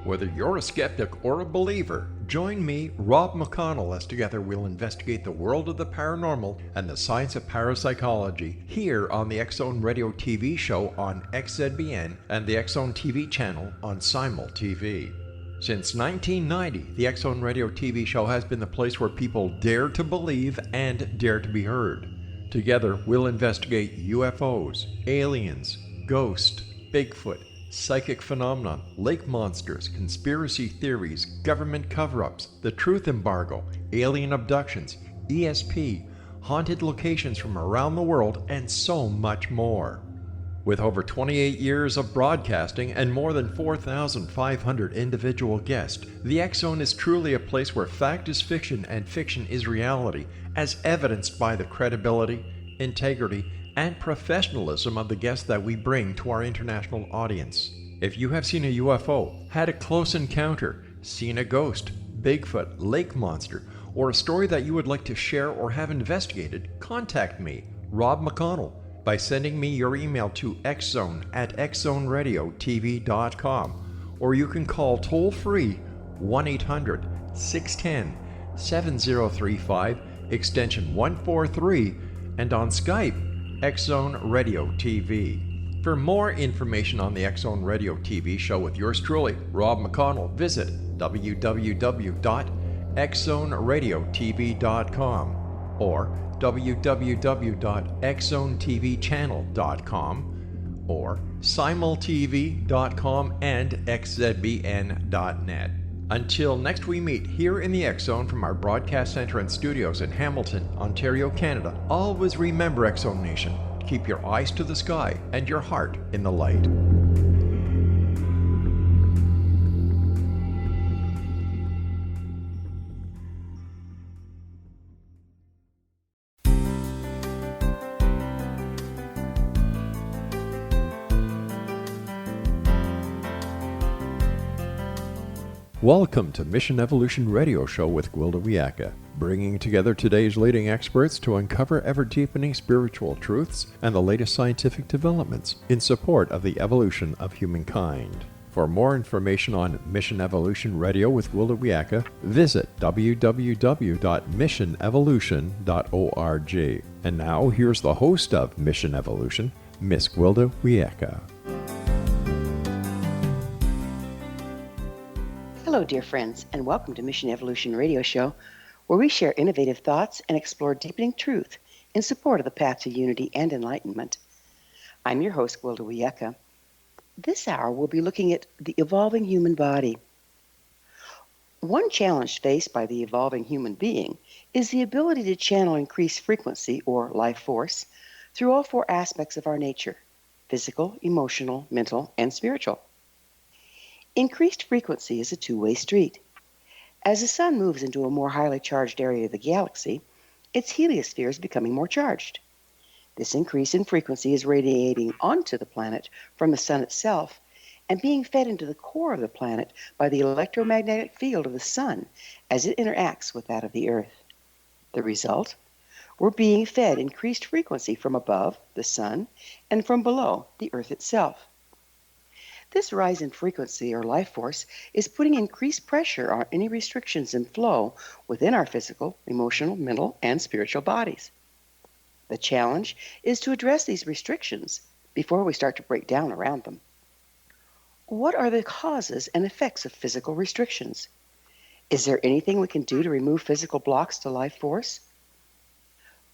Whether you're a skeptic or a believer, join me, Rob McConnell, as together we'll investigate the world of the paranormal and the science of parapsychology here on the X-Zone Radio TV show on XZBN and the X-Zone TV channel on Simul TV. Since 1990, the X-Zone Radio TV show has been the place where people dare to believe and dare to be heard. Together, we'll investigate UFOs, aliens, ghosts, Bigfoot, psychic phenomenon, lake monsters, conspiracy theories, government cover-ups, the truth embargo, alien abductions, ESP, haunted locations from around the world, and so much more. With over 28 years of broadcasting and more than 4,500 individual guests, the X-Zone is truly a place where fact is fiction and fiction is reality, as evidenced by the credibility, integrity, and professionalism of the guests that we bring to our international audience. If you have seen a UFO, had a close encounter, seen a ghost, Bigfoot, lake monster, or a story that you would like to share or have investigated, contact me, Rob McConnell, by sending me your email to xzone@xzoneradiotv.com, or you can call toll-free 1-800-610-7035, extension 143, and on Skype, X-Zone Radio TV. For more information on the X-Zone Radio TV show with yours truly, Rob McConnell, visit www.xzoneradiotv.com or www.xzonetvchannel.com or simultv.com and xzbn.net. Until next we meet here in the X-Zone from our broadcast center and studios in Hamilton, Ontario, Canada, always remember, X-Zone Nation, keep your eyes to the sky and your heart in the light. Welcome to Mission Evolution Radio Show with Gwilda Wiyaka, bringing together today's leading experts to uncover ever-deepening spiritual truths and the latest scientific developments in support of the evolution of humankind. For more information on Mission Evolution Radio with Gwilda Wiyaka, visit www.missionevolution.org. And now, here's the host of Mission Evolution, Miss Gwilda Wiyaka. Hello, dear friends, and welcome to Mission Evolution Radio Show, where we share innovative thoughts and explore deepening truth in support of the path to unity and enlightenment. I'm your host, Gwilda Wiyaka. This hour, we'll be looking at the evolving human body. One challenge faced by the evolving human being is the ability to channel increased frequency, or life force, through all four aspects of our nature: physical, emotional, mental, and spiritual. Increased frequency is a two-way street. As the sun moves into a more highly charged area of the galaxy, its heliosphere is becoming more charged. This increase in frequency is radiating onto the planet from the sun itself and being fed into the core of the planet by the electromagnetic field of the sun as it interacts with that of the Earth. The result? We're being fed increased frequency from above, the sun, and from below, the Earth itself. This rise in frequency, or life force, is putting increased pressure on any restrictions in flow within our physical, emotional, mental, and spiritual bodies. The challenge is to address these restrictions before we start to break down around them. What are the causes and effects of physical restrictions? Is there anything we can do to remove physical blocks to life force?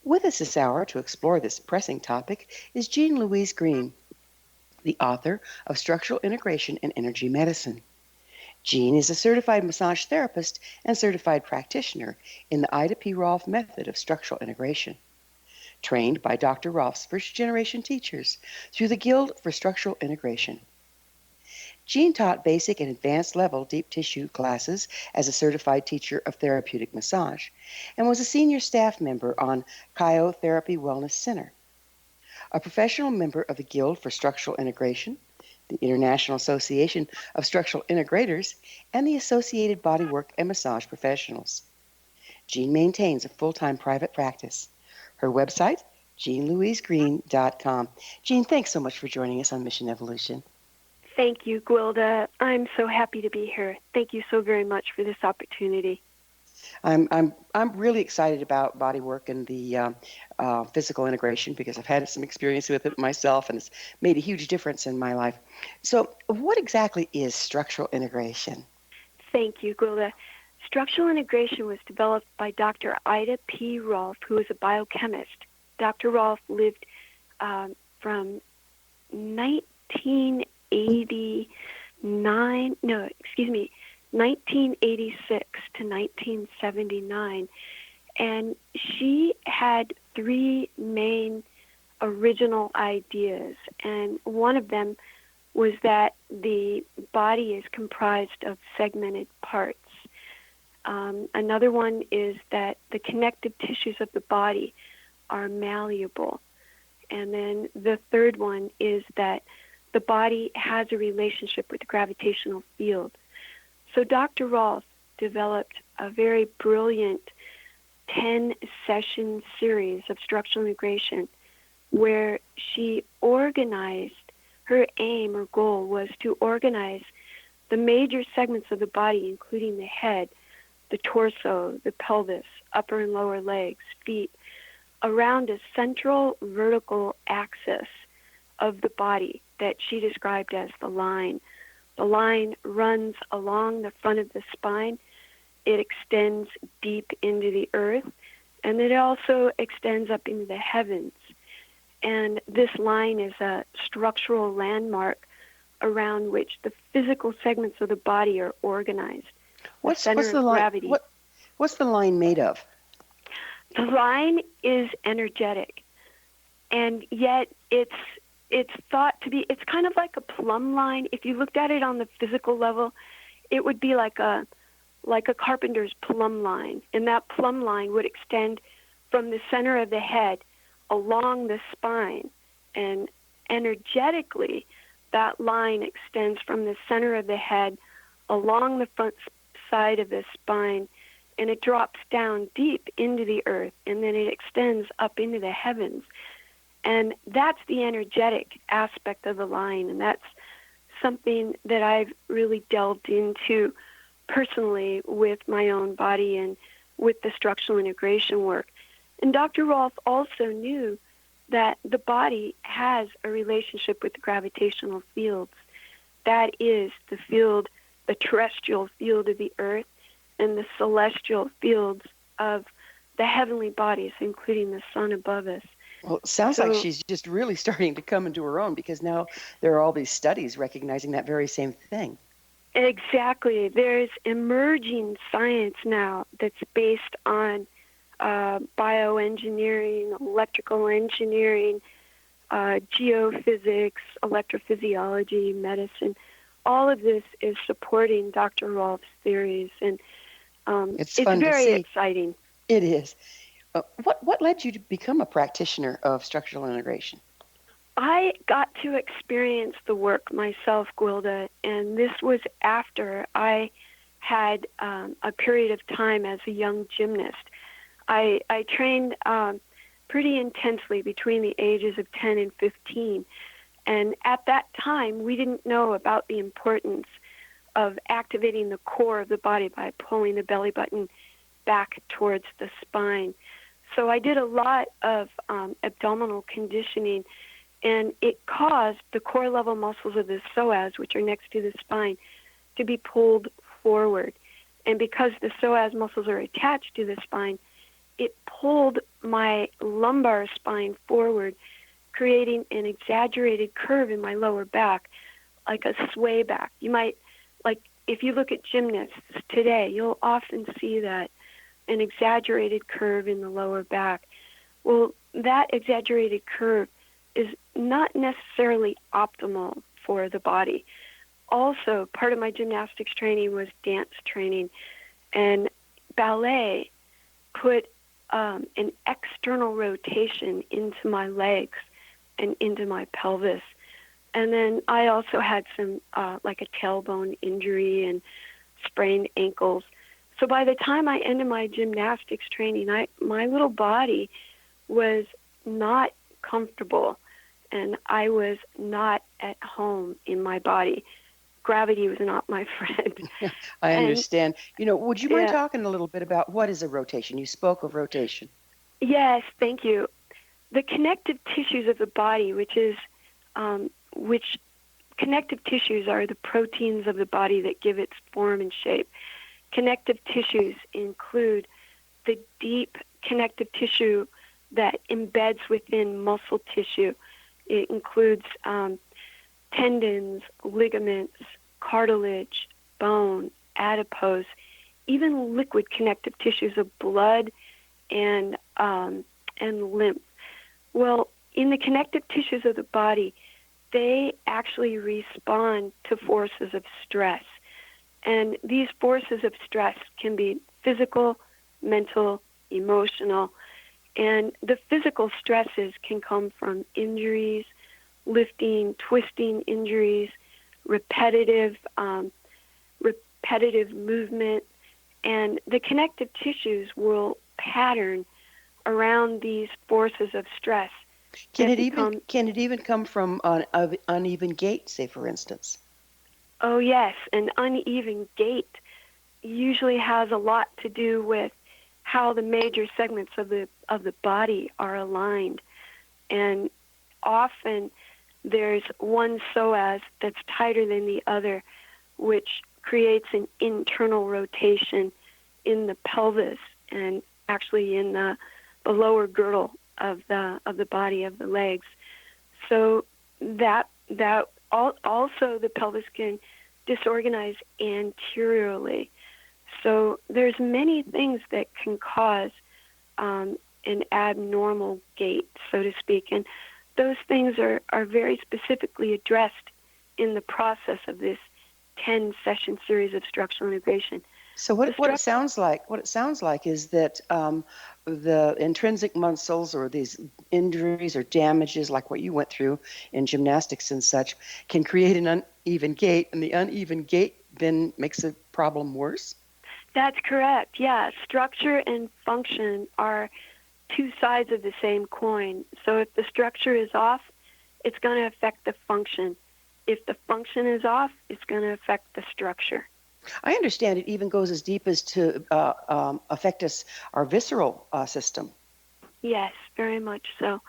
With us this hour to explore this pressing topic is Jean Louise Green, the author of Structural Integration and Energy Medicine. Jean is a certified massage therapist and certified practitioner in the Ida P. Rolf method of structural integration. Trained by Dr. Rolf's first-generation teachers through the Guild for Structural Integration. Jean taught basic and advanced level deep tissue classes as a certified teacher of therapeutic massage and was a senior staff member on Chico Therapy Wellness Center. A professional member of the Guild for Structural Integration, the International Association of Structural Integrators, and the Associated Bodywork and Massage Professionals. Jean maintains a full-time private practice. Her website, jeanlouisegreen.com. Jean, thanks so much for joining us on Mission Evolution. Thank you, Gwilda. I'm so happy to be here. Thank you so very much for this opportunity. I'm really excited about Bodywork and the physical integration because I've had some experience with it myself, and it's made a huge difference in my life. So, what exactly is structural integration? Thank you, Gwilda. Structural integration was developed by Dr. Ida P. Rolf, who is a biochemist. Dr. Rolf lived from 1986 to 1979. And she had three main original ideas. And one of them was that the body is comprised of segmented parts. Another one is that the connective tissues of the body are malleable. And then the third one is that the body has a relationship with the gravitational field. So Dr. Rolf developed a very brilliant 10-session series of structural integration where she organized, her aim or goal was to organize the major segments of the body, including the head, the torso, the pelvis, upper and lower legs, feet, around a central vertical axis of the body that she described as the line. The line runs along the front of the spine. It extends deep into the earth, and it also extends up into the heavens. And this line is a structural landmark around which the physical segments of the body are organized. What's the gravity. line? What's the line made of? The line is energetic, and yet it's thought to be, it's kind of like a plumb line. If you looked at it on the physical level, it would be like a carpenter's plumb line, and that plumb line would extend from the center of the head along the spine, and energetically that line extends from the center of the head along the front side of the spine, and it drops down deep into the earth, and then it extends up into the heavens. And that's the energetic aspect of the line, and that's something that I've really delved into personally with my own body and with the structural integration work. And Dr. Rolf also knew that the body has a relationship with the gravitational fields. That is the field, the terrestrial field of the earth, and the celestial fields of the heavenly bodies, including the sun above us. Well, it sounds like she's just really starting to come into her own, because now there are all these studies recognizing that very same thing. Exactly. There's emerging science now that's based on bioengineering, electrical engineering, geophysics, electrophysiology, medicine. All of this is supporting Dr. Rolf's theories, and it's very exciting. It is. What led you to become a practitioner of structural integration? I got to experience the work myself, Gwilda, and this was after I had a period of time as a young gymnast. I trained pretty intensely between the ages of 10 and 15, and at that time we didn't know about the importance of activating the core of the body by pulling the belly button back towards the spine. So I did a lot of abdominal conditioning, and it caused the core level muscles of the psoas, which are next to the spine, to be pulled forward. And because the psoas muscles are attached to the spine, it pulled my lumbar spine forward, creating an exaggerated curve in my lower back, like a sway back. You might, like, if you look at gymnasts today, you'll often see that, an exaggerated curve in the lower back. Well, that exaggerated curve is not necessarily optimal for the body. Also, part of my gymnastics training was dance training, and ballet put an external rotation into my legs and into my pelvis. And then I also had some, like a tailbone injury and sprained ankles. So by the time I ended my gymnastics training, my little body was not comfortable. and I was not at home in my body. Gravity was not my friend. I And understand. Would you mind yeah, talking a little bit about what is a rotation? You spoke of rotation. yes, thank you. The connective tissues of the body, which connective tissues are the proteins of the body that give its form and shape. Connective tissues include the deep connective tissue that embeds within muscle tissue. It includes tendons, ligaments, cartilage, bone, adipose, even liquid connective tissues of blood and lymph. Well, in the connective tissues of the body, they actually respond to forces of stress. And these forces of stress can be physical, mental, emotional. And the physical stresses can come from injuries, lifting, twisting injuries, repetitive movement. And the connective tissues will pattern around these forces of stress. Can it even come from an uneven gait, say, for instance? Oh yes, an uneven gait usually has a lot to do with how the major segments of the body are aligned, and often there's one psoas that's tighter than the other, which creates an internal rotation in the pelvis and actually in the lower girdle of the body of the legs. So that also the pelvis can disorganize anteriorly. So there's many things that can cause an abnormal gait, so to speak, and those things are very specifically addressed in the process of this 10-session series of structural integration. So what it sounds like is that the intrinsic muscles or these injuries or damages like what you went through in gymnastics and such can create an uneven gait, and the uneven gait then makes the problem worse? That's correct, yeah. Structure and function are two sides of the same coin. So if the structure is off, it's going to affect the function. If the function is off, it's going to affect the structure. I understand it even goes as deep as to affect our visceral system. Yes, very much so.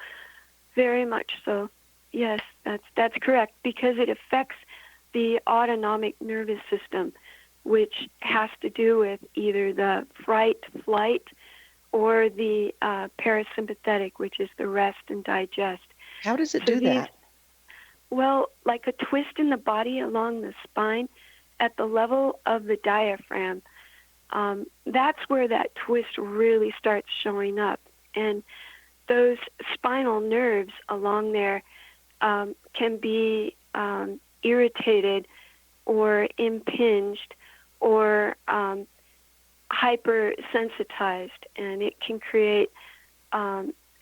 Very much so. Yes, that's correct, because it affects the autonomic nervous system, which has to do with either the fight, flight, or the parasympathetic, which is the rest and digest. How does it do that? Well, like a twist in the body along the spine, at the level of the diaphragm, that's where that twist really starts showing up. And those spinal nerves along there can be irritated or impinged or hypersensitized, and it can create,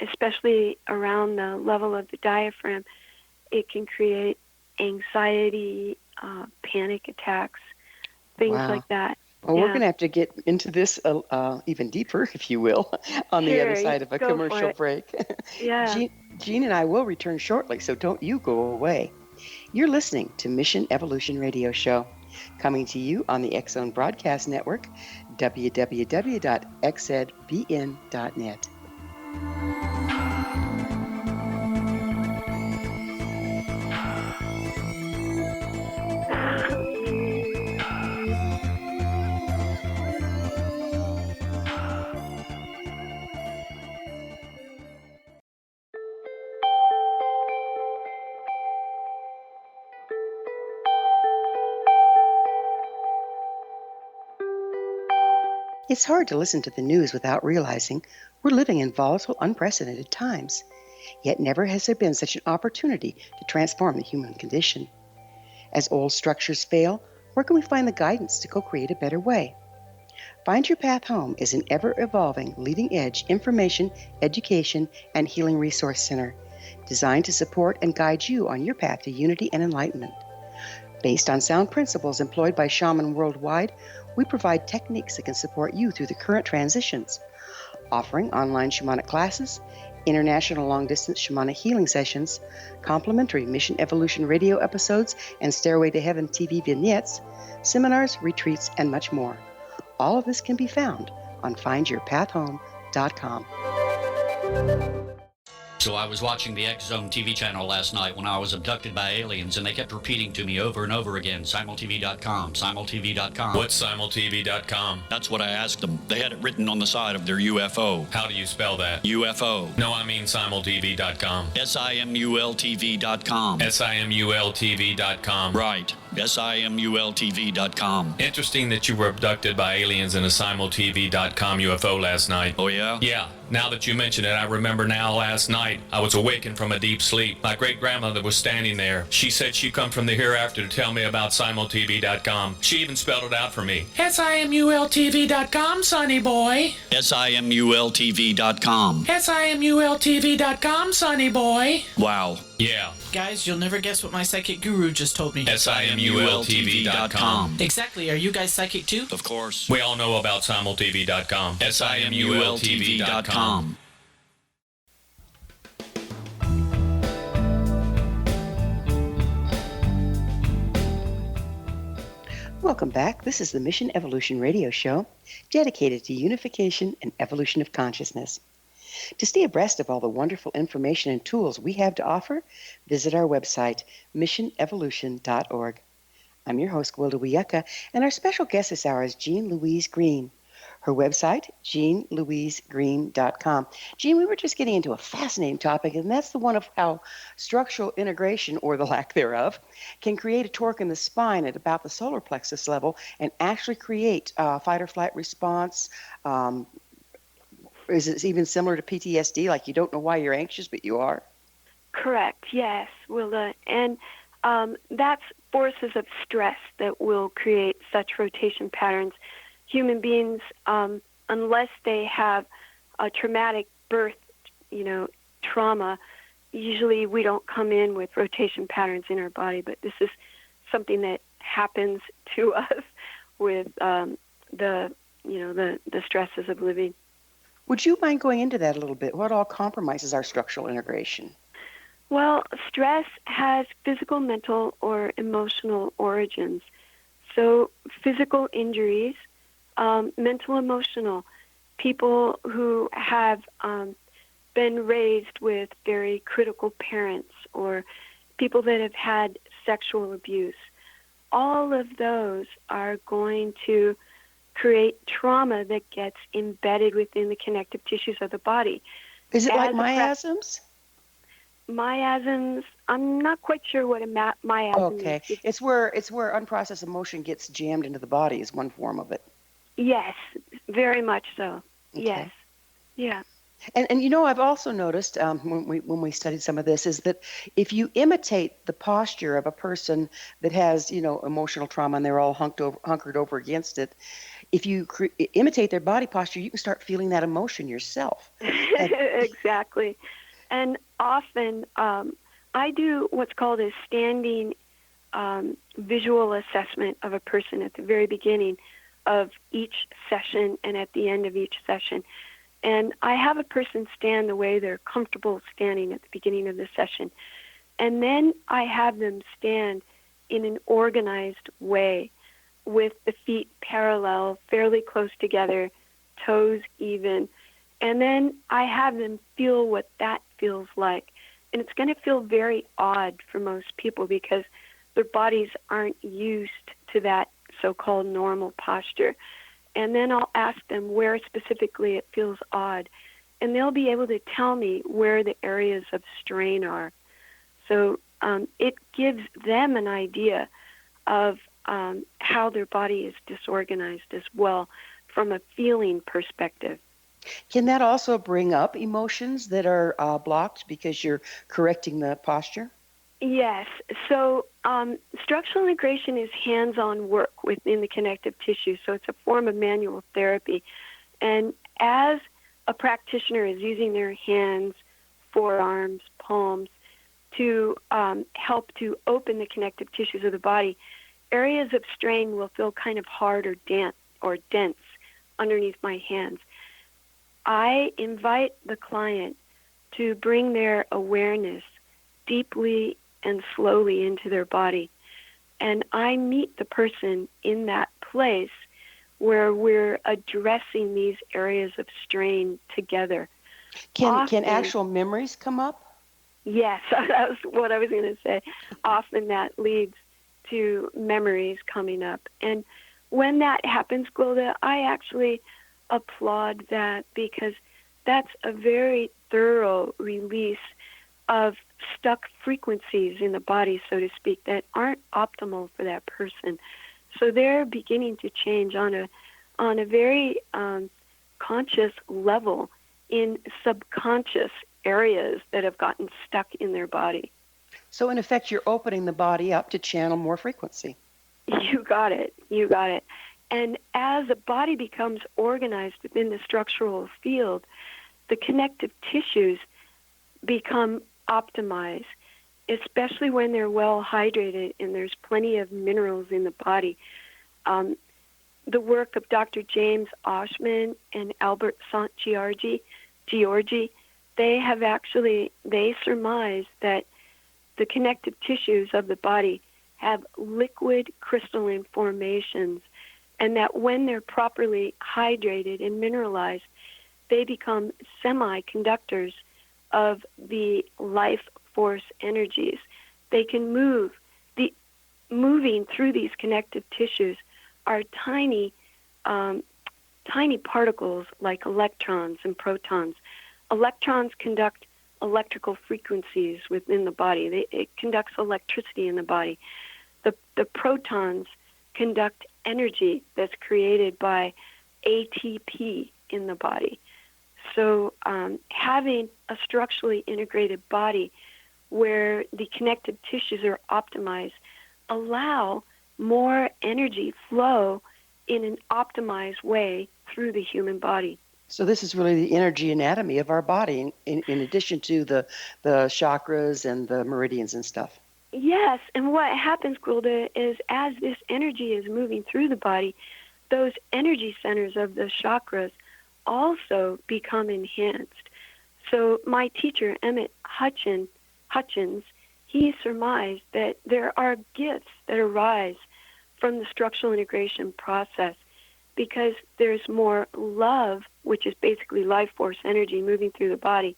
especially around the level of the diaphragm, it can create anxiety, panic attacks, things like that. Well, we're going to have to get into this even deeper, if you will, on the other side of a commercial break. Yeah. Jean and I will return shortly, so don't you go away. You're listening to Mission Evolution Radio Show, coming to you on the X-Zone Broadcast Network, www.xzbn.net. It's hard to listen to the news without realizing we're living in volatile, unprecedented times. Yet never has there been such an opportunity to transform the human condition. As old structures fail, where can we find the guidance to co-create a better way? Find Your Path Home is an ever-evolving, leading-edge information, education, and healing resource center designed to support and guide you on your path to unity and enlightenment. Based on sound principles employed by shaman worldwide, we provide techniques that can support you through the current transitions, offering online shamanic classes, international long-distance shamanic healing sessions, complimentary Mission Evolution radio episodes and Stairway to Heaven TV vignettes, seminars, retreats, and much more. All of this can be found on findyourpathhome.com. So I was watching the X Zone TV channel last night when I was abducted by aliens, and they kept repeating to me over and over again, simultv.com, simultv.com. What's simultv.com? That's what I asked them. They had it written on the side of their UFO. How do you spell that? UFO. No, I mean simultv.com. simultv.com. simultv.com. Right. simultv.com. Interesting that you were abducted by aliens in a simultv.com UFO last night. Oh, yeah? Yeah. Now that you mention it, I remember now last night I was awakened from a deep sleep. My great-grandmother was standing there. She said she'd come from the hereafter to tell me about simultv.com. She even spelled it out for me. simultv.com, sonny boy. simultv.com. simultv.com, sonny boy. Wow. Yeah. Guys, you'll never guess what my psychic guru just told me. simultv.com. Exactly. Are you guys psychic too? Of course. We all know about simultv.com. simultv.com. Welcome back. This is the Mission Evolution Radio Show, dedicated to unification and evolution of consciousness. To stay abreast of all the wonderful information and tools we have to offer, visit our website, missionevolution.org. I'm your host, Gwilda Wiyaka, and our special guest this hour is Jean Louise Green. Her website, jeanlouisegreen.com. Jean, we were just getting into a fascinating topic, and that's the one of how structural integration, or the lack thereof, can create a torque in the spine at about the solar plexus level and actually create a fight or flight response. Is it even similar to PTSD, like you don't know why you're anxious, but you are? Correct, yes, Wilda. And that's forces of stress that will create such rotation patterns. Human beings, unless they have a traumatic birth, trauma, usually we don't come in with rotation patterns in our body, but this is something that happens to us with the stresses of living. Would you mind going into that a little bit? What all compromises our structural integration? Well, stress has physical, mental, or emotional origins. So physical injuries, mental, emotional, people who have been raised with very critical parents, or people that have had sexual abuse, all of those are going to create trauma that gets embedded within the connective tissues of the body. Is it like miasms? Miasms, I'm not quite sure what a miasm is. Okay. It's where unprocessed emotion gets jammed into the body is one form of it. Yes, very much so. Okay. Yes. Yeah. And I've also noticed when we studied some of this is that if you imitate the posture of a person that has emotional trauma and they're all hunkered over against it, if you imitate their body posture, you can start feeling that emotion yourself. Exactly. And often I do what's called a standing visual assessment of a person at the very beginning of each session and at the end of each session. And I have a person stand the way they're comfortable standing at the beginning of the session. And then I have them stand in an organized way with the feet parallel, fairly close together, toes even. And then I have them feel what that feels like. And it's going to feel very odd for most people because their bodies aren't used to that so-called normal posture. And then I'll ask them where specifically it feels odd. And they'll be able to tell me where the areas of strain are. So it gives them an idea of how their body is disorganized as well from a feeling perspective. Can that also bring up emotions that are blocked because you're correcting the posture? Yes. So structural integration is hands-on work within the connective tissue, so it's a form of manual therapy. And as a practitioner is using their hands, forearms, palms, to help to open the connective tissues of the body, areas of strain will feel kind of hard or dense underneath my hands. I invite the client to bring their awareness deeply and slowly into their body. And I meet the person in that place where we're addressing these areas of strain together. Can actual memories come up? Yes, that was what I was going to say. Often that leads to memories coming up. And when that happens, Gwilda, I actually applaud that, because that's a very thorough release of stuck frequencies in the body, so to speak, that aren't optimal for that person. So they're beginning to change on a very conscious level in subconscious areas that have gotten stuck in their body. So in effect, you're opening the body up to channel more frequency. You got it. You got it. And as the body becomes organized within the structural field, the connective tissues become optimized, especially when they're well hydrated and there's plenty of minerals in the body. The work of Dr. James Oshman and Albert Sant-Giorgi, they surmise that the connective tissues of the body have liquid crystalline formations, and that when they're properly hydrated and mineralized, they become semiconductors of the life force energies. They can move. Moving through these connective tissues are tiny particles like electrons and protons. Electrons conduct electrical frequencies within the body. It conducts electricity in the body. The protons conduct energy that's created by ATP in the body. So having a structurally integrated body where the connective tissues are optimized allow more energy flow in an optimized way through the human body. So this is really the energy anatomy of our body, in addition to the chakras and the meridians and stuff. Yes, and what happens, Gwilda, is as this energy is moving through the body, those energy centers of the chakras also become enhanced. So my teacher, Emmett Hutchins, he surmised that there are gifts that arise from the structural integration process because there's more love, which is basically life force energy moving through the body,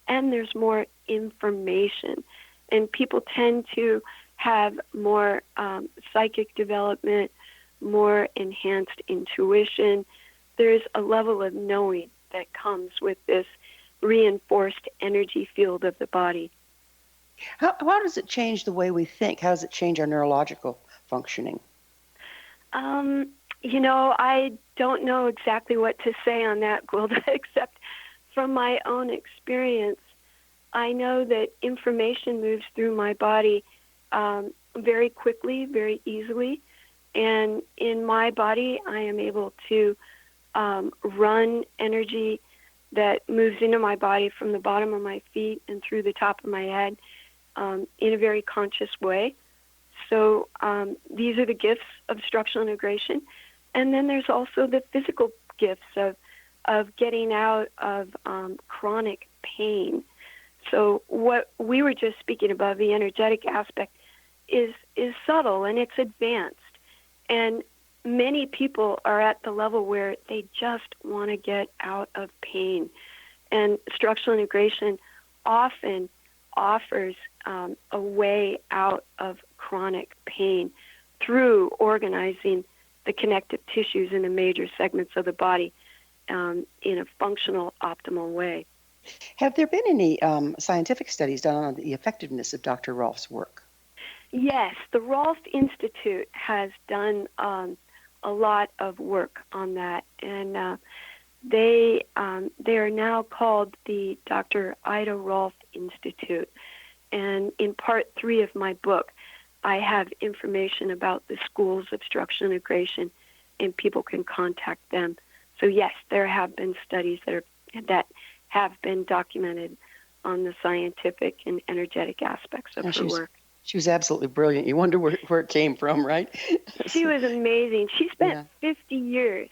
and there's more information. And people tend to have more psychic development, more enhanced intuition. There's a level of knowing that comes with this reinforced energy field of the body. How does it change the way we think? How does it change our neurological functioning? I don't know exactly what to say on that, Gwilda, except from my own experience. I know that information moves through my body very quickly, very easily, and in my body I am able to run energy that moves into my body from the bottom of my feet and through the top of my head in a very conscious way. So these are the gifts of structural integration. And then there's also the physical gifts of getting out of chronic pain. So what we were just speaking about, the energetic aspect, is subtle and it's advanced. And many people are at the level where they just want to get out of pain. And structural integration often offers a way out of chronic pain through organizing the connective tissues in the major segments of the body in a functional, optimal way. Have there been any scientific studies done on the effectiveness of Dr. Rolf's work? Yes, the Rolf Institute has done a lot of work on that, and they are now called the Dr. Ida Rolf Institute. And in part 3 of my book, I have information about the schools of structural integration, and people can contact them. So yes, there have been studies that have been documented on the scientific and energetic aspects of her work. She was absolutely brilliant. You wonder where it came from, right? She was amazing. She spent 50 years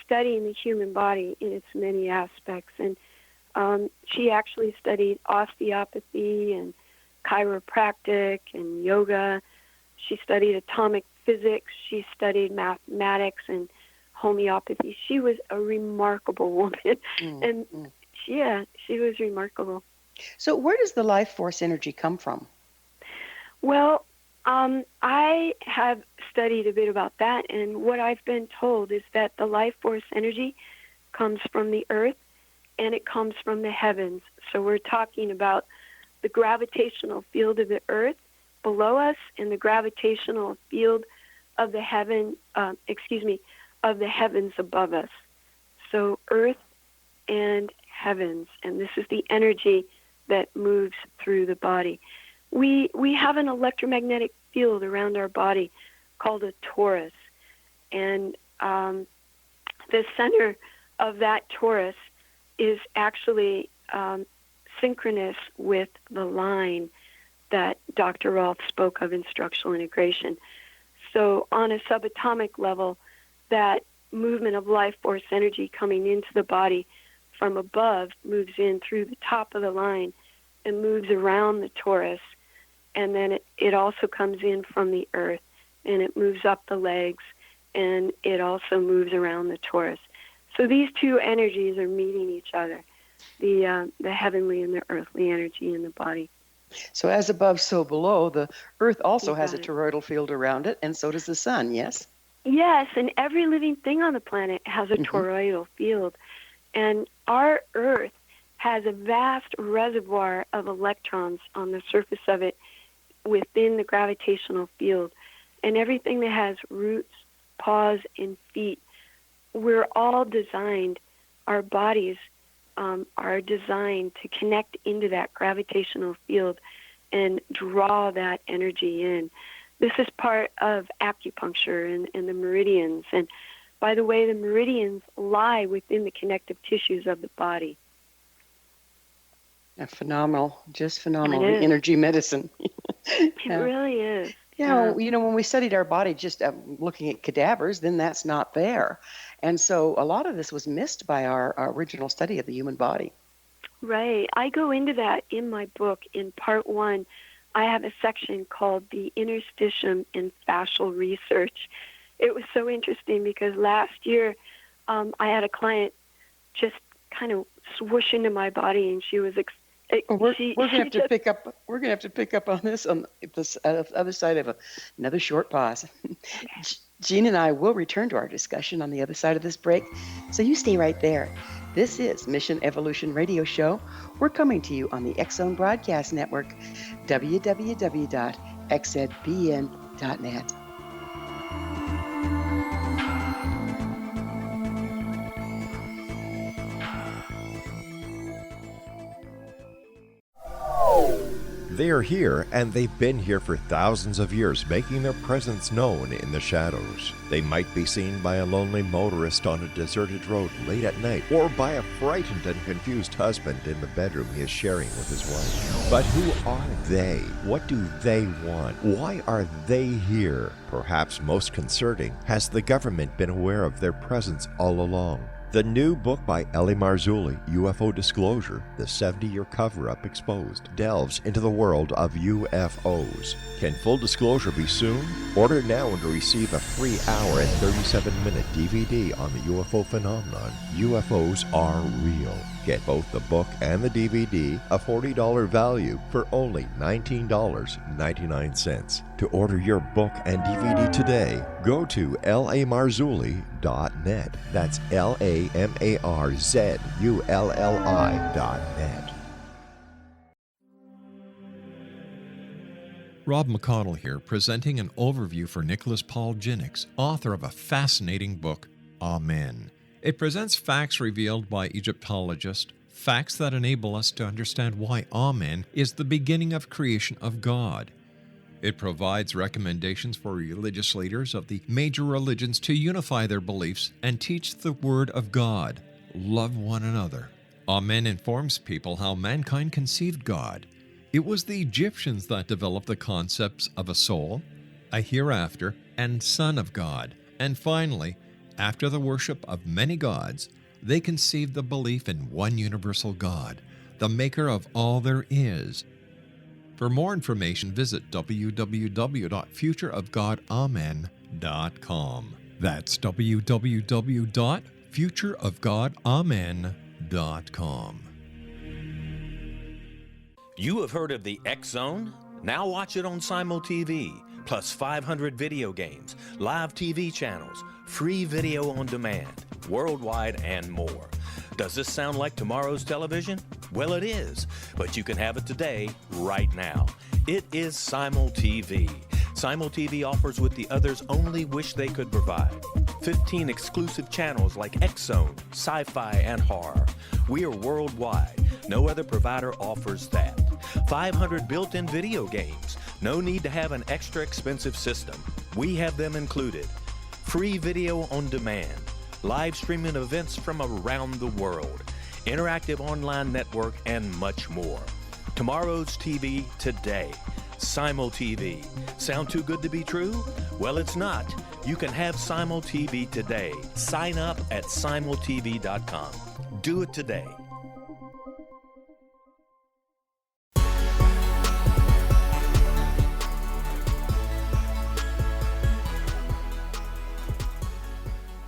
studying the human body in its many aspects. And She actually studied osteopathy and chiropractic and yoga. She studied atomic physics. She studied mathematics and homeopathy. She was a remarkable woman. She was remarkable. So where does the life force energy come from? Well, I have studied a bit about that, and what I've been told is that the life force energy comes from the earth and it comes from the heavens. So we're talking about the gravitational field of the earth below us and the gravitational field of the heavens above us. So earth and heavens, and this is the energy that moves through the body. We have an electromagnetic field around our body called a torus, and the center of that torus is actually synchronous with the line that Dr. Rolf spoke of in structural integration. So on a subatomic level, that movement of life force energy coming into the body from above moves in through the top of the line and moves around the torus, and then it also comes in from the earth, and it moves up the legs, and it also moves around the torus. So these two energies are meeting each other, the heavenly and the earthly energy in the body. So as above, so below. The earth also has a toroidal field around it, and so does the sun, yes? Yes, and every living thing on the planet has a toroidal field. And our earth has a vast reservoir of electrons on the surface of it within the gravitational field. And everything that has roots, paws, and feet, we're all designed, our bodies are designed to connect into that gravitational field and draw that energy in. This is part of acupuncture and the meridians. And by the way, the meridians lie within the connective tissues of the body. Phenomenal, just phenomenal, the energy medicine. It really is. Yeah, you know, when we studied our body, just looking at cadavers, then that's not there. And so a lot of this was missed by our original study of the human body. Right. I go into that in my book. In part 1, I have a section called The Interstitium in Fascial Research. It was so interesting because last year I had a client just kind of swoosh into my body, and she was we're gonna have to pick up. We're gonna have to pick up on this on the other side of another short pause. Okay. Jean and I will return to our discussion on the other side of this break, so you stay right there. This is Mission Evolution Radio Show. We're coming to you on the X-Zone Broadcast Network, www.xzbn.net. They are here, and they've been here for thousands of years, making their presence known in the shadows. They might be seen by a lonely motorist on a deserted road late at night, or by a frightened and confused husband in the bedroom he is sharing with his wife. But who are they? What do they want? Why are they here? Perhaps most concerning, has the government been aware of their presence all along? The new book by Ellie Marzulli, UFO Disclosure, the 70-year cover-up exposed, delves into the world of UFOs. Can full disclosure be soon? Order now and receive a free hour and 37-minute DVD on the UFO phenomenon. UFOs are real. Get both the book and the DVD, a $40 value, for only $19.99. To order your book and DVD today, go to lamarzulli.net. That's LAMARZULLI.net. Rob McConnell here, presenting an overview for Nicholas Paul Jennings, author of a fascinating book, Amen. It presents facts revealed by Egyptologists, facts that enable us to understand why Amen is the beginning of creation of God. It provides recommendations for religious leaders of the major religions to unify their beliefs and teach the Word of God. Love one another. Amen informs people how mankind conceived God. It was the Egyptians that developed the concepts of a soul, a hereafter, and Son of God. And finally, after the worship of many gods, They conceived the belief in one universal God, the maker of all there is. For more information, visit www.futureofgodamen.com. That's www.futureofgodamen.com. You have heard of the X Zone? Now watch it on Simul TV, plus 500 video games, live TV channels, free video on demand, worldwide, and more. Does this sound like tomorrow's television? Well, it is, but you can have it today, right now. It is Simul TV. Simul TV offers what the others only wish they could provide. 15 exclusive channels like X Zone, sci-fi, and horror. We are worldwide. No other provider offers that. 500 built-in video games. No need to have an extra expensive system. We have them included. Free video on demand. Live streaming events from around the world. Interactive online network, and much more. Tomorrow's TV today. Simul TV. Sound too good to be true? Well, it's not. You can have Simul TV today. Sign up at simultv.com. Do it today.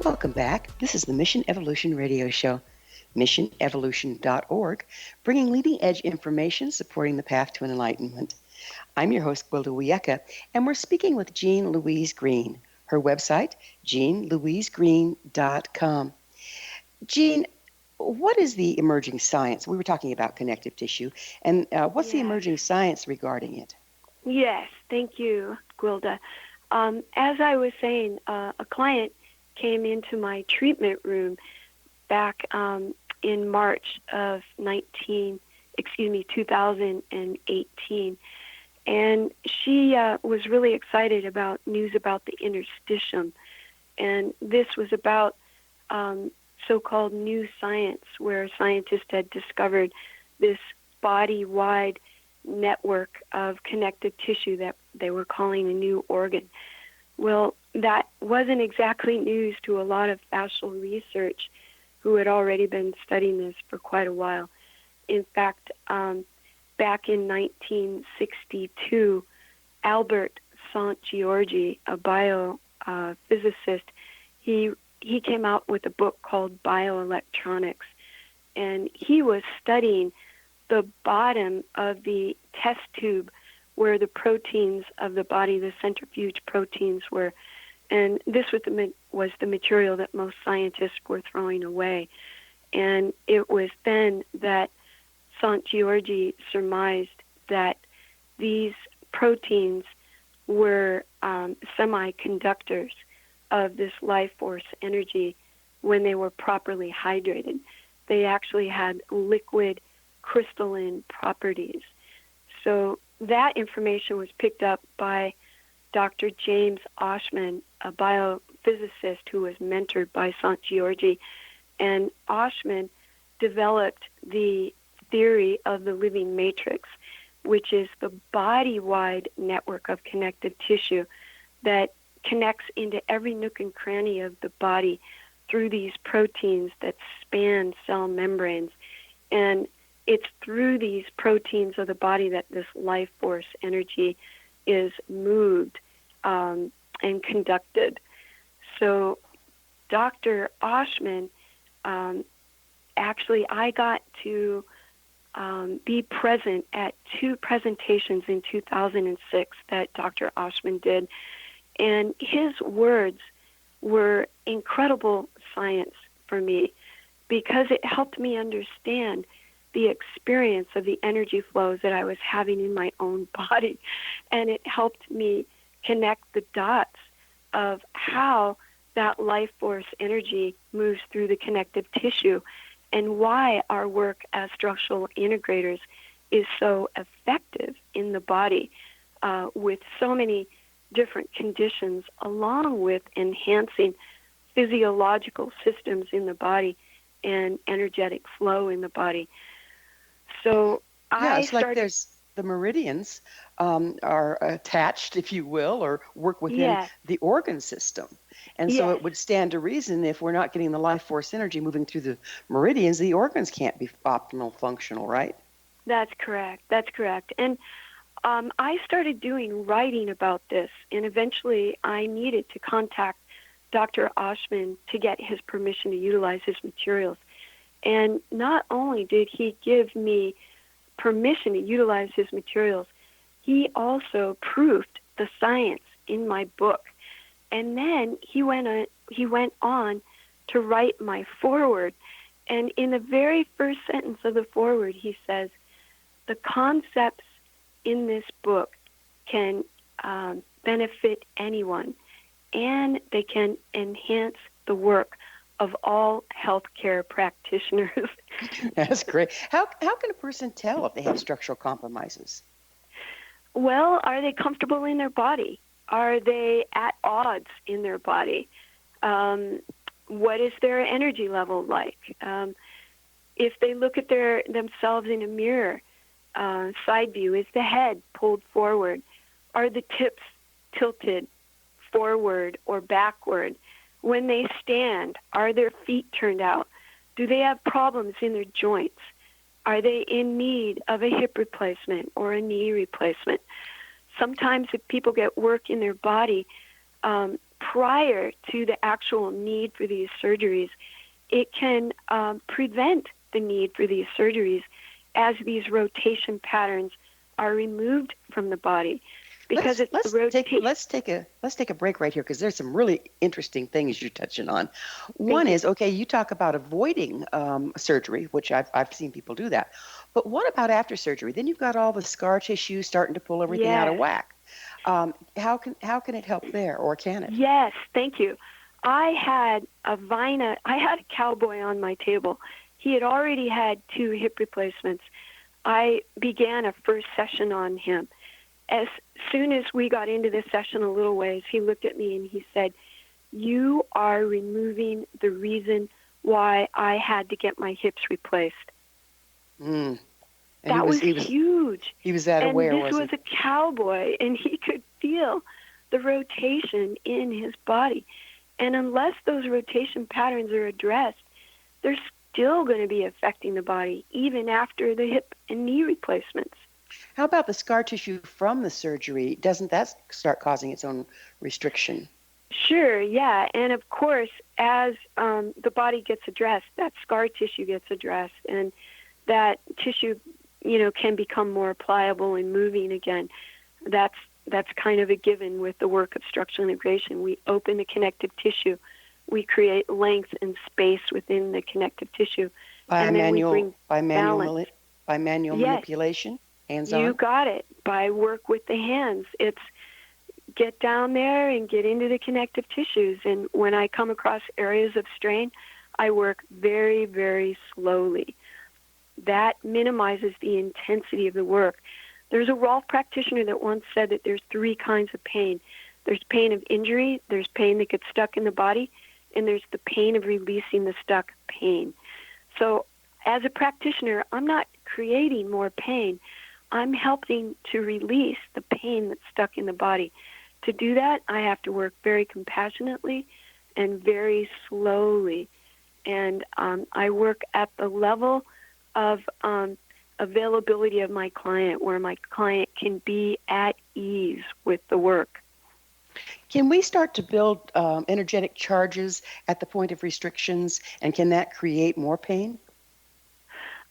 Welcome back. This is the Mission Evolution Radio Show, missionevolution.org, bringing leading-edge information supporting the path to enlightenment. I'm your host, Gwilda Wiyaka, and we're speaking with Jean Louise Green. Her website, jeanlouisegreen.com. Jean, what is the emerging science? We were talking about connective tissue, and what's the emerging science regarding it? Yes, thank you, Gwilda. As I was saying, a client came into my treatment room back in March of 2018, and she was really excited about news about the interstitium, and this was about so-called new science, where scientists had discovered this body-wide network of connective tissue that they were calling a new organ. Well, that wasn't exactly news to a lot of fascial research who had already been studying this for quite a while. In fact, back in 1962, Albert Szent-Györgyi, a biophysicist, he came out with a book called Bioelectronics, and he was studying the bottom of the test tube where the proteins of the body, the centrifuge proteins, were. And this was the material that most scientists were throwing away. And it was then that Szent-Györgyi surmised that these proteins were semiconductors of this life force energy when they were properly hydrated. They actually had liquid crystalline properties. So that information was picked up by Dr. James Oshman, a biophysicist who was mentored by Szent-Györgyi, and Oshman developed the theory of the living matrix, which is the body-wide network of connective tissue that connects into every nook and cranny of the body through these proteins that span cell membranes. And it's through these proteins of the body that this life force energy is moved and conducted. So Dr. Oshman, actually I got to be present at two presentations in 2006 that Dr. Oshman did, and his words were incredible science for me because it helped me understand the experience of the energy flows that I was having in my own body, and it helped me connect the dots of how that life force energy moves through the connective tissue and why our work as structural integrators is so effective in the body with so many different conditions, along with enhancing physiological systems in the body and energetic flow in the body. So it's like there's the meridians are attached, if you will, or work within Yes. the organ system. And so Yes. it would stand to reason if we're not getting the life force energy moving through the meridians, the organs can't be optimal functional, right? That's correct. That's correct. And I started doing writing about this, and eventually I needed to contact Dr. Oshman to get his permission to utilize his materials. And not only did he give me permission to utilize his materials, he also proved the science in my book. And then he went on to write my foreword. And in the very first sentence of the foreword, he says, the concepts in this book can benefit anyone, and they can enhance the work of all healthcare practitioners. That's great. How can a person tell if they have structural compromises? Well, are they comfortable in their body? Are they at odds in their body? What is their energy level like? If they look at themselves in a mirror, side view, is the head pulled forward? Are the tips tilted forward or backward? When they stand, are their feet turned out? Do they have problems in their joints? Are they in need of a hip replacement or a knee replacement? Sometimes if people get work in their body prior to the actual need for these surgeries, it can prevent the need for these surgeries as these rotation patterns are removed from the body. Because let's take a break right here, because there's some really interesting things you're touching on. One is, okay, you talk about avoiding surgery, which I've seen people do that. But what about after surgery? Then you've got all the scar tissue starting to pull everything out of whack. How can it help there, or can it? Yes, thank you. I had a cowboy on my table. He had already had 2 hip replacements. I began a first session on him. As soon as we got into this session a little ways, he looked at me and he said, "You are removing the reason why I had to get my hips replaced." And that was huge. He was that aware, and this was a cowboy, and he could feel the rotation in his body. And unless those rotation patterns are addressed, they're still going to be affecting the body, even after the hip and knee replacements. How about the scar tissue from the surgery? Doesn't that start causing its own restriction? Sure, yeah. And of course, as the body gets addressed, that scar tissue gets addressed, and that tissue, can become more pliable and moving again. That's kind of a given with the work of structural integration. We open the connective tissue. We create length and space within the connective tissue. By manual Yes. manipulation? Hands-on? You got it. By work with the hands. It's get down there and get into the connective tissues. And when I come across areas of strain, I work very, very slowly. That minimizes the intensity of the work. There's a Rolf practitioner that once said that there's 3 kinds of pain. There's pain of injury, there's pain that gets stuck in the body, and there's the pain of releasing the stuck pain. So as a practitioner, I'm not creating more pain. I'm helping to release the pain that's stuck in the body. To do that, I have to work very compassionately and very slowly. And I work at the level of availability of my client, where my client can be at ease with the work. Can we start to build energetic charges at the point of restrictions, and can that create more pain?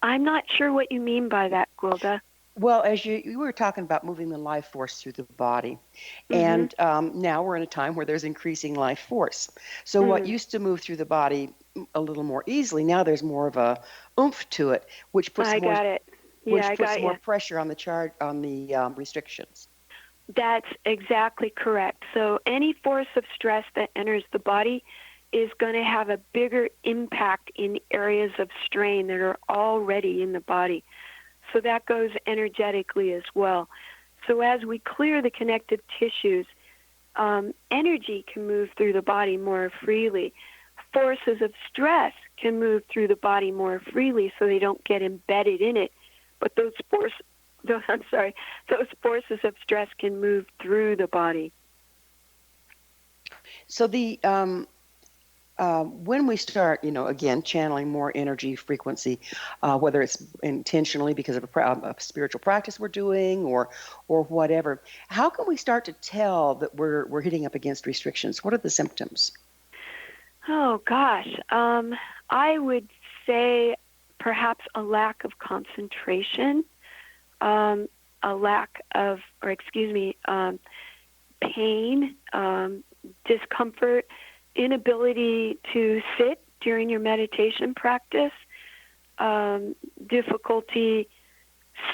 I'm not sure what you mean by that, Gwilda. Well, as you were talking about moving the life force through the body, and now we're in a time where there's increasing life force. So what used to move through the body a little more easily, now there's more of a oomph to it, which puts more pressure on the charge, on the restrictions. That's exactly correct. So any force of stress that enters the body is going to have a bigger impact in areas of strain that are already in the body. So that goes energetically as well. So as we clear the connective tissues, energy can move through the body more freely. Forces of stress can move through the body more freely so they don't get embedded in it. But those those forces of stress can move through the body. So the when we start, again, channeling more energy frequency, whether it's intentionally because of a spiritual practice we're doing or whatever, how can we start to tell that we're hitting up against restrictions? What are the symptoms? Oh, gosh. I would say perhaps a lack of concentration, pain, discomfort, inability to sit during your meditation practice, difficulty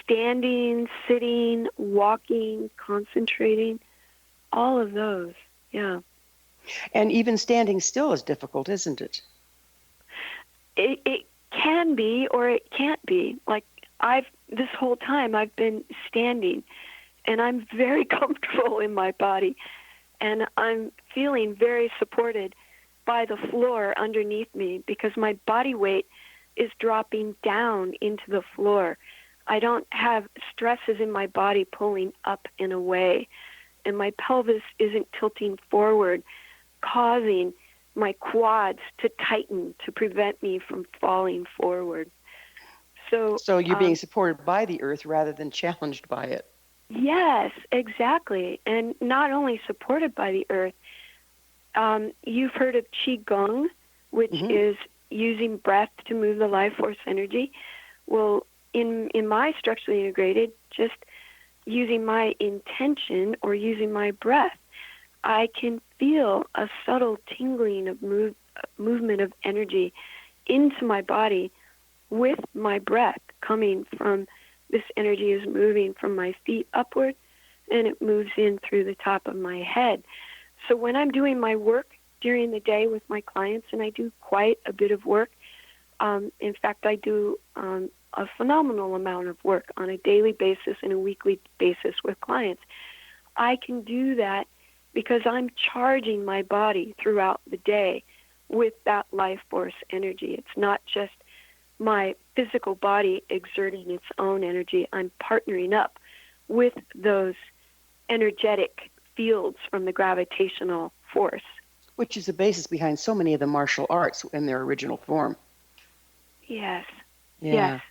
standing, sitting, walking, concentrating, all of those, yeah. And even standing still is difficult, isn't it? It can be or it can't be. Like this whole time I've been standing and I'm very comfortable in my body and I'm feeling very supported by the floor underneath me because my body weight is dropping down into the floor. I don't have stresses in my body pulling up and away, and my pelvis isn't tilting forward, causing my quads to tighten to prevent me from falling forward. So you're being supported by the earth rather than challenged by it. Yes, exactly. And not only supported by the earth, you've heard of Qigong, which is using breath to move the life force energy. Well, in my structurally integrated, just using my intention or using my breath, I can feel a subtle tingling of movement of energy into my body with my breath coming from, this energy is moving from my feet upward and it moves in through the top of my head. So when I'm doing my work during the day with my clients, and I do quite a bit of work, in fact, I do a phenomenal amount of work on a daily basis and a weekly basis with clients. I can do that because I'm charging my body throughout the day with that life force energy. It's not just my physical body exerting its own energy. I'm partnering up with those energetic fields from the gravitational force. Which is the basis behind so many of the martial arts in their original form. Yes. Yeah. Yes.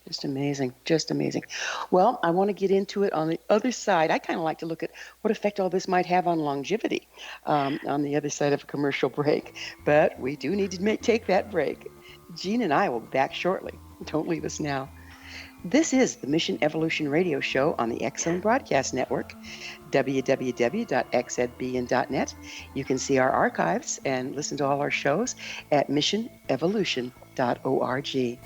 Just amazing. Just amazing. Well, I want to get into it on the other side. I kind of like to look at what effect all this might have on longevity on the other side of a commercial break. But we do need to take that break. Jean and I will be back shortly. Don't leave us now. This is the Mission Evolution Radio Show on the X-Zone Broadcast Network, www.xzbn.net. You can see our archives and listen to all our shows at missionevolution.org.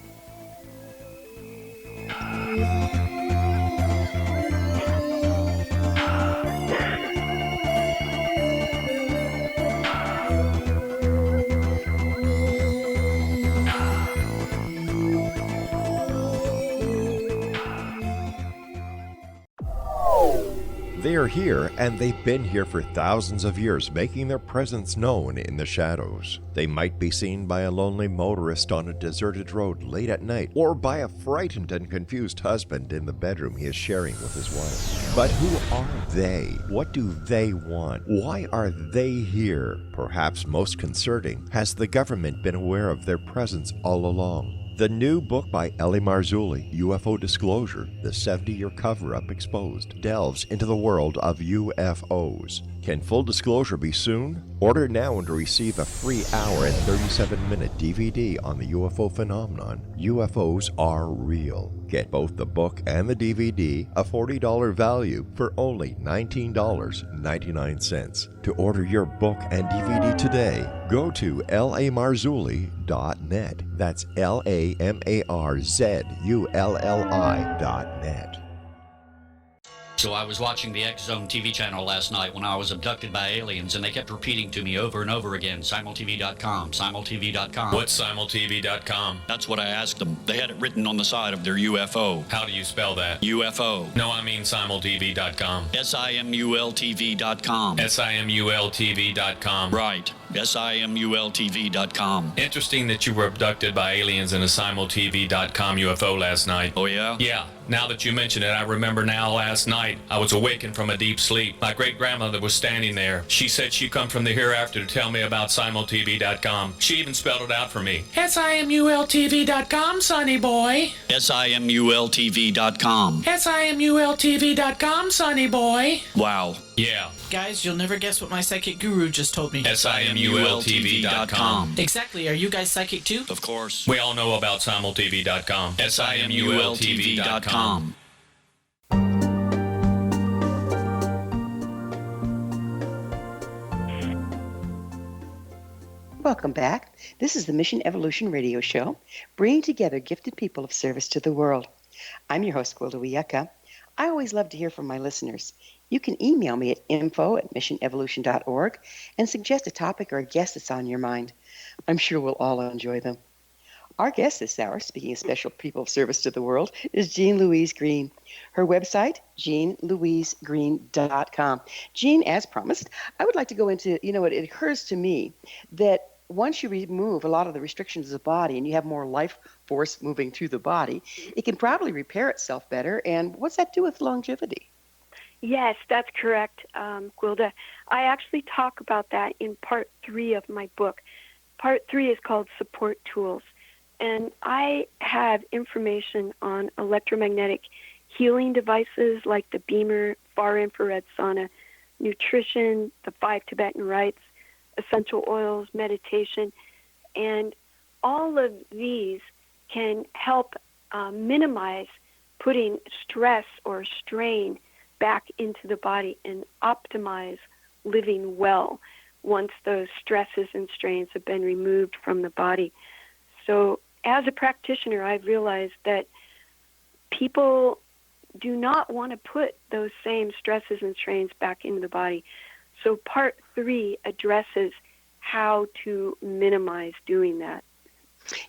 They are here, and they've been here for thousands of years, making their presence known in the shadows. They might be seen by a lonely motorist on a deserted road late at night, or by a frightened and confused husband in the bedroom he is sharing with his wife. But who are they? What do they want? Why are they here? Perhaps most concerning, has the government been aware of their presence all along? The new book by Ellie Marzulli, UFO Disclosure, the 70-year cover-up exposed, delves into the world of UFOs. Can full disclosure be soon? Order now and receive a free hour and 37-minute DVD on the UFO phenomenon. UFOs are real. Get both the book and the DVD, a $40 value, for only $19.99. To order your book and DVD today, go to lamarzulli.net. That's LAMARZULLI.net. So I was watching the X-Zone TV channel last night when I was abducted by aliens, and they kept repeating to me over and over again, simultv.com, simultv.com. What's simultv.com? That's what I asked them. They had it written on the side of their UFO. How do you spell that? UFO. No, I mean simultv.com. simultv.com. simultv.com. Right. simultv.com. Interesting that you were abducted by aliens in a simultv.com UFO last night. Oh, yeah? Yeah. Now that you mention it, I remember now last night I was awakened from a deep sleep. My great-grandmother was standing there. She said she come from the hereafter to tell me about simultv.com. She even spelled it out for me. SIMULTV.com, sonny boy. SIMULTV.com. SIMULTV.com, sonny boy. Wow. Yeah. Guys, you'll never guess what my psychic guru just told me. SIMULTV.com. Exactly. Are you guys psychic too? Of course. We all know about simultv.com. SIMULTV.com. Welcome back. This is the Mission Evolution Radio Show, bringing together gifted people of service to the world. I'm your host, Gwilda Wiyaka. I always love to hear from my listeners. You can email me at info@missionevolution.org and suggest a topic or a guest that's on your mind. I'm sure we'll all enjoy them. Our guest this hour, speaking of special people of service to the world, is Jean Louise Green. Her website, jeanlouisegreen.com. Jean, as promised, I would like to go into, it occurs to me that once you remove a lot of the restrictions of the body and you have more life force moving through the body, it can probably repair itself better. And what's that do with longevity? Yes, that's correct, Gwilda. I actually talk about that in part 3 of my book. Part 3 is called Support Tools. And I have information on electromagnetic healing devices like the Beamer, far infrared sauna, nutrition, the 5 Tibetan rites, essential oils, meditation, and all of these can help minimize putting stress or strain back into the body and optimize living well once those stresses and strains have been removed from the body. So as a practitioner, I've realized that people do not want to put those same stresses and strains back into the body. So part 3 addresses how to minimize doing that.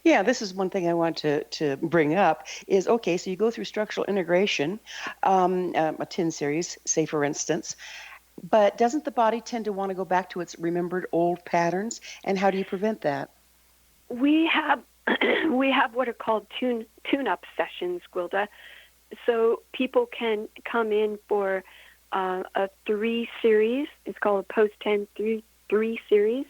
Yeah, this is one thing I want to bring up is, okay, so you go through structural integration, a 10 series, say for instance, but doesn't the body tend to want to go back to its remembered old patterns? And how do you prevent that? We have what are called tune-up sessions, Gwilda. So people can come in for a 3 series. It's called a post-10 3 series,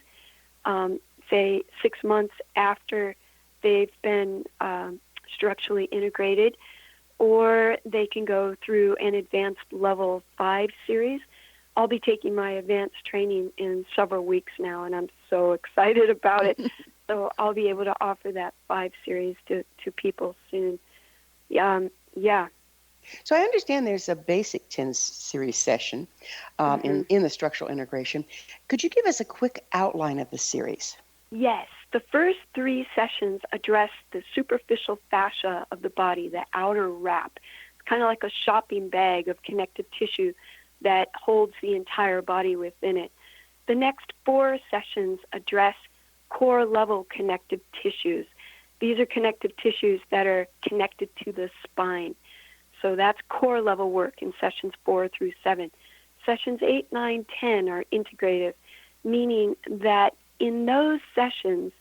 say 6 months after they've been structurally integrated, or they can go through an advanced level 5 series. I'll be taking my advanced training in several weeks now, and I'm so excited about it. So I'll be able to offer that 5 series to people soon. Yeah. So I understand there's a basic 10 series session in the structural integration. Could you give us a quick outline of the series? Yes. The first 3 sessions address the superficial fascia of the body, the outer wrap. It's kind of like a shopping bag of connective tissue that holds the entire body within it. The next 4 sessions address core-level connective tissues. These are connective tissues that are connected to the spine. So that's core-level work in sessions 4 through 7. Sessions 8, 9, 10 are integrative, meaning that in those sessions,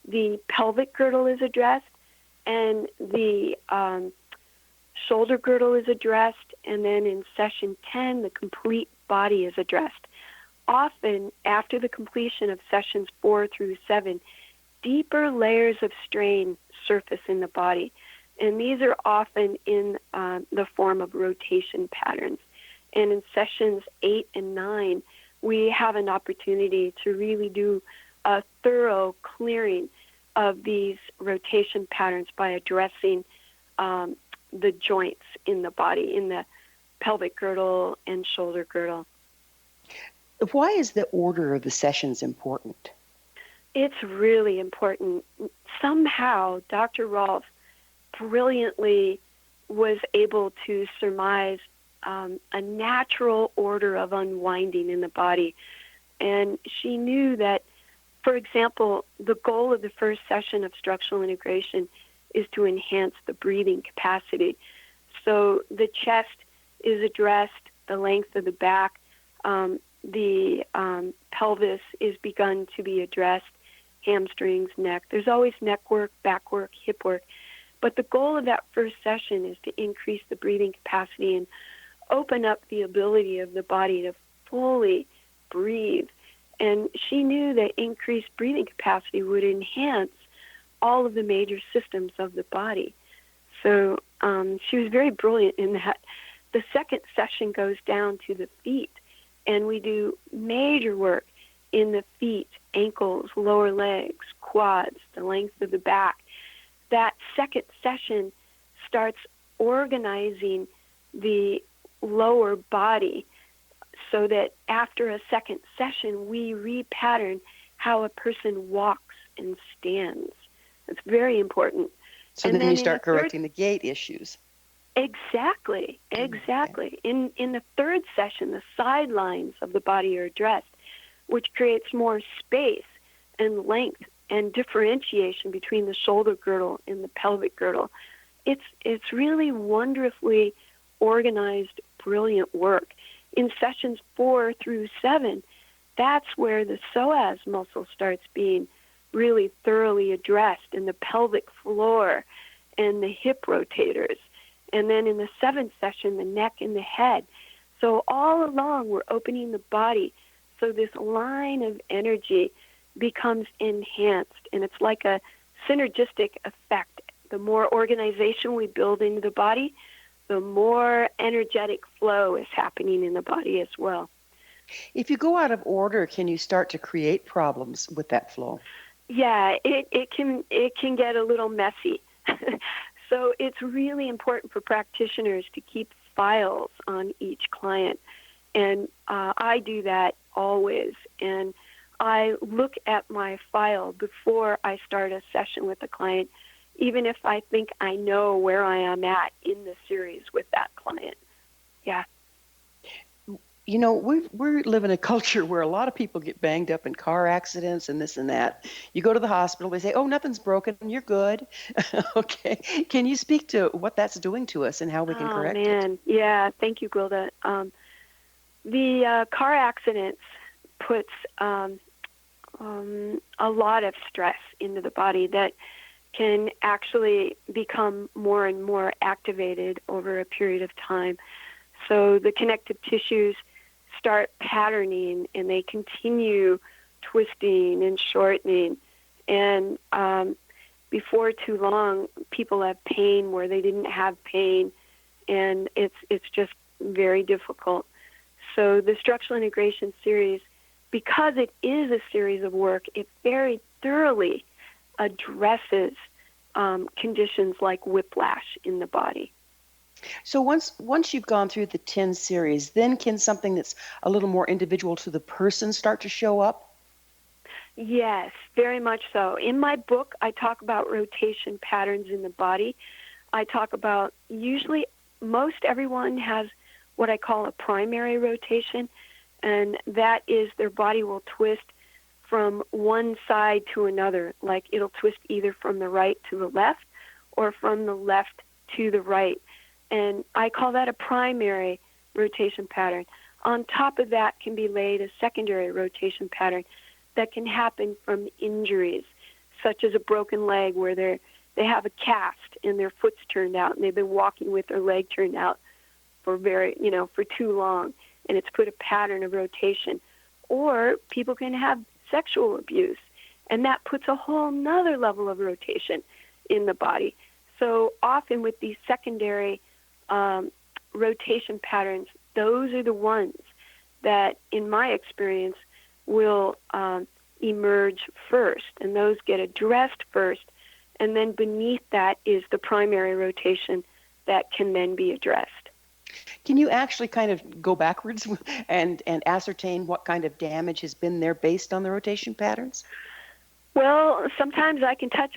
the pelvic girdle is addressed and the shoulder girdle is addressed, and then in session 10, the complete body is addressed. Often, after the completion of sessions 4 through 7, deeper layers of strain surface in the body, and these are often in the form of rotation patterns. And in sessions 8 and 9, we have an opportunity to really do a thorough clearing of these rotation patterns by addressing the joints in the body, in the pelvic girdle and shoulder girdle. Why is the order of the sessions important? It's really important. Somehow, Dr. Rolf brilliantly was able to surmise a natural order of unwinding in the body. And she knew that, for example, the goal of the first session of structural integration is to enhance the breathing capacity. So the chest is addressed, the length of the back, the pelvis is begun to be addressed, hamstrings, neck. There's always neck work, back work, hip work. But the goal of that first session is to increase the breathing capacity and open up the ability of the body to fully breathe. And she knew that increased breathing capacity would enhance all of the major systems of the body. So she was very brilliant in that. The second session goes down to the feet, and we do major work in the feet, ankles, lower legs, quads, the length of the back. That second session starts organizing the lower body so that after a second session, we repattern how a person walks and stands. It's very important. So then you start correcting the gait issues. Exactly. Okay. In the third session, the sidelines of the body are addressed, which creates more space and length and differentiation between the shoulder girdle and the pelvic girdle. It's really wonderfully organized, brilliant work. In sessions 4 through 7, that's where the psoas muscle starts being really thoroughly addressed, and the pelvic floor and the hip rotators. And then in the 7th session, the neck and the head. So all along, we're opening the body so this line of energy becomes enhanced, and it's like a synergistic effect. The more organization we build into the body, the more energetic flow is happening in the body as well. If you go out of order, can you start to create problems with that flow? Yeah, it can get a little messy. So it's really important for practitioners to keep files on each client. And I do that always. And I look at my file before I start a session with a client, even if I think I know where I am at in the series with that client. Yeah. You know, we live in a culture where a lot of people get banged up in car accidents and this and that. You go to the hospital, they say, oh, nothing's broken, you're good. Okay. Can you speak to what that's doing to us and how we can correct it? Oh, man. Yeah, thank you, Gwilda. The car accidents puts a lot of stress into the body that can actually become more and more activated over a period of time. So the connective tissues start patterning, and they continue twisting and shortening. And before too long, people have pain where they didn't have pain, and it's just very difficult. So the structural integration series, because it is a series of work, it very thoroughly addresses conditions like whiplash in the body. So once you've gone through the 10 series, then can something that's a little more individual to the person start to show up? Yes, very much so. In my book, I talk about rotation patterns in the body. I talk about usually most everyone has what I call a primary rotation, and that is their body will twist from one side to another, like it'll twist either from the right to the left or from the left to the right. And I call that a primary rotation pattern. On top of that can be laid a secondary rotation pattern that can happen from injuries, such as a broken leg where they have a cast and their foot's turned out and they've been walking with their leg turned out for for too long, and it's put a pattern of rotation. Or people can have sexual abuse, and that puts a whole nother level of rotation in the body. So often with these secondary rotation patterns, those are the ones that, in my experience, will emerge first, and those get addressed first, and then beneath that is the primary rotation that can then be addressed. Can you actually kind of go backwards and ascertain what kind of damage has been there based on the rotation patterns? Well, sometimes I can touch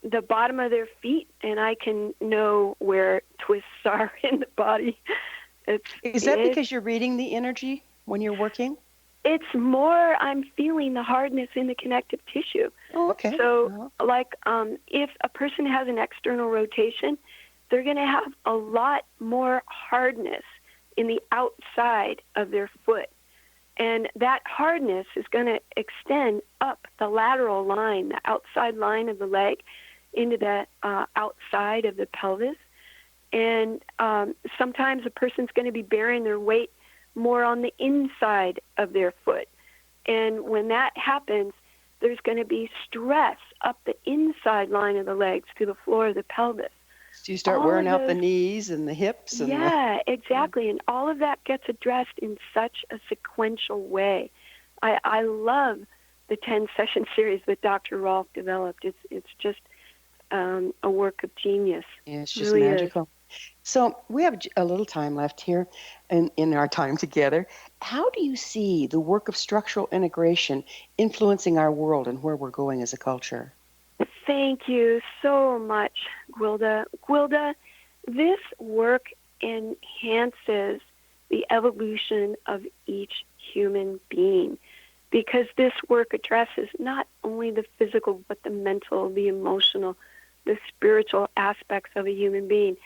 the bottom of their feet, and I can know where twists are in the body. Is that because you're reading the energy when you're working? It's more I'm feeling the hardness in the connective tissue. Oh, okay. So, if a person has an external rotation, they're going to have a lot more hardness in the outside of their foot. And that hardness is going to extend up the lateral line, the outside line of the leg, into the outside of the pelvis. And sometimes a person's going to be bearing their weight more on the inside of their foot. And when that happens, there's going to be stress up the inside line of the legs to the floor of the pelvis. So you start wearing out the knees and the hips. And exactly. And all of that gets addressed in such a sequential way. I love the 10-session series that Dr. Rolf developed. It's just a work of genius. Yeah, it's just really magical. So we have a little time left here in our time together. How do you see the work of structural integration influencing our world and where we're going as a culture? Thank you so much, Gwilda. Gwilda, this work enhances the evolution of each human being, because this work addresses not only the physical, but the mental, the emotional, the spiritual aspects of a human being.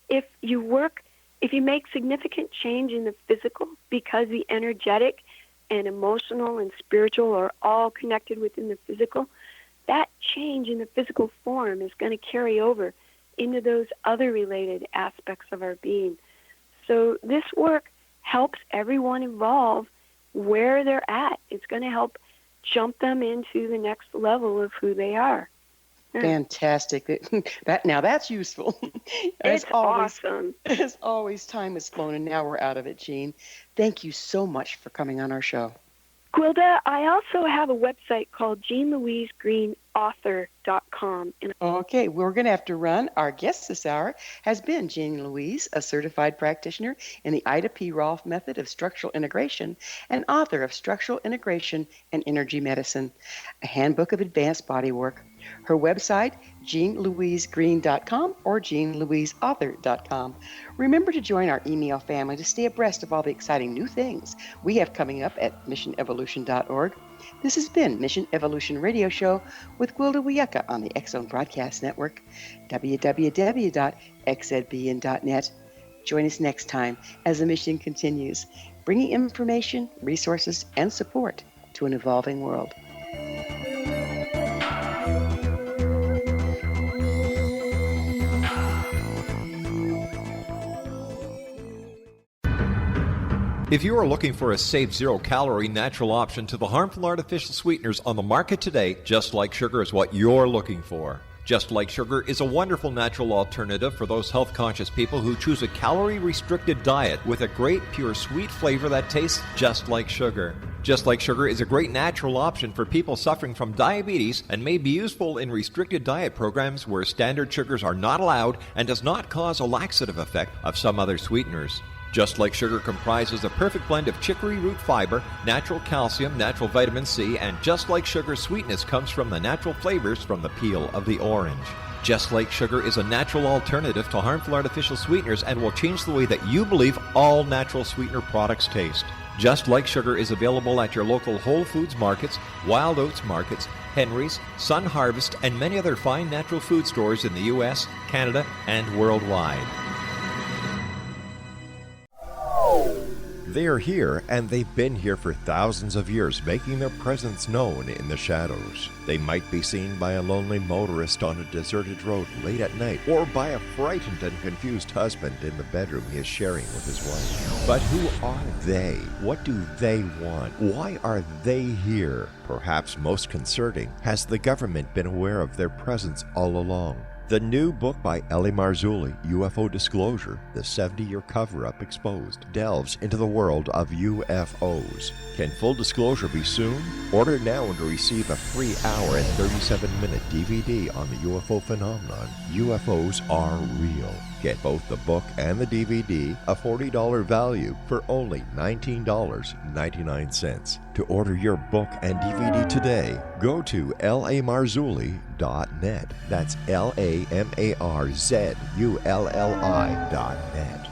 If you make significant change in the physical, because the energetic and emotional and spiritual are all connected within the physical, that change in the physical form is going to carry over into those other related aspects of our being. So this work helps everyone evolve where they're at. It's going to help jump them into the next level of who they are. Fantastic. That's useful. It's awesome. As always, time has flown, and now we're out of it, Jean. Thank you so much for coming on our show. Gwilda, I also have a website called JeanLouiseGreenAuthor.com. Okay, we're going to have to run. Our guest this hour has been Jean Louise, a certified practitioner in the Ida P. Rolf method of structural integration and author of Structural Integration and Energy Medicine, a handbook of advanced bodywork. Her website, JeanLouiseGreen.com or JeanLouiseAuthor.com. Remember to join our email family to stay abreast of all the exciting new things we have coming up at missionevolution.org. This has been Mission Evolution Radio Show with Gwilda Wiyaka on the X Zone Broadcast Network, www.xzbn.net. Join us next time as the mission continues, bringing information, resources, and support to an evolving world. If you are looking for a safe, zero-calorie natural option to the harmful artificial sweeteners on the market today, Just Like Sugar is what you're looking for. Just Like Sugar is a wonderful natural alternative for those health-conscious people who choose a calorie-restricted diet with a great, pure, sweet flavor that tastes just like sugar. Just Like Sugar is a great natural option for people suffering from diabetes and may be useful in restricted diet programs where standard sugars are not allowed and does not cause a laxative effect of some other sweeteners. Just Like Sugar comprises a perfect blend of chicory root fiber, natural calcium, natural vitamin C, and Just Like Sugar's sweetness comes from the natural flavors from the peel of the orange. Just Like Sugar is a natural alternative to harmful artificial sweeteners and will change the way that you believe all natural sweetener products taste. Just Like Sugar is available at your local Whole Foods markets, Wild Oats markets, Henry's, Sun Harvest, and many other fine natural food stores in the U.S., Canada, and worldwide. They are here, and they've been here for thousands of years, making their presence known in the shadows. They might be seen by a lonely motorist on a deserted road late at night, or by a frightened and confused husband in the bedroom he is sharing with his wife. But who are they? What do they want? Why are they here? Perhaps most concerning, has the government been aware of their presence all along? The new book by Ellie Marzulli, UFO Disclosure, the 70-year cover-up exposed, delves into the world of UFOs. Can full disclosure be soon? Order now and receive a free hour and 37-minute DVD on the UFO phenomenon. UFOs are real. Get both the book and the DVD, a $40 value, for only $19.99. To order your book and DVD today, go to lamarzulli.net. That's LAMARZULLI.net.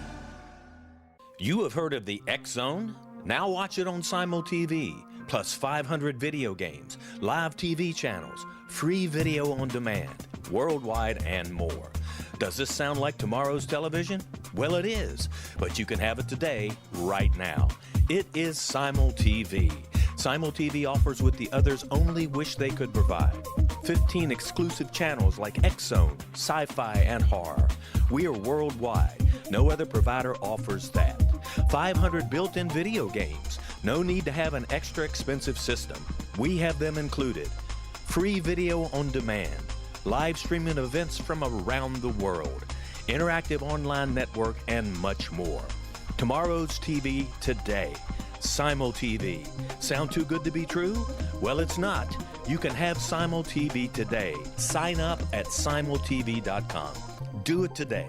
You have heard of the X Zone? Now watch it on Simul TV, plus 500 video games, live TV channels, free video on demand, worldwide, and more. Does this sound like tomorrow's television? Well, it is, but you can have it today, right now. It is Simul TV. Simul TV offers what the others only wish they could provide. 15 exclusive channels like X-Zone, Sci-Fi, and Horror. We are worldwide. No other provider offers that. 500 built-in video games. No need to have an extra expensive system. We have them included. Free video on demand. Live streaming events from around the world. Interactive online network, and much more. Tomorrow's TV today. Simul TV. Sound too good to be true? Well, it's not. You can have Simul TV today. Sign up at simultv.com. Do it today.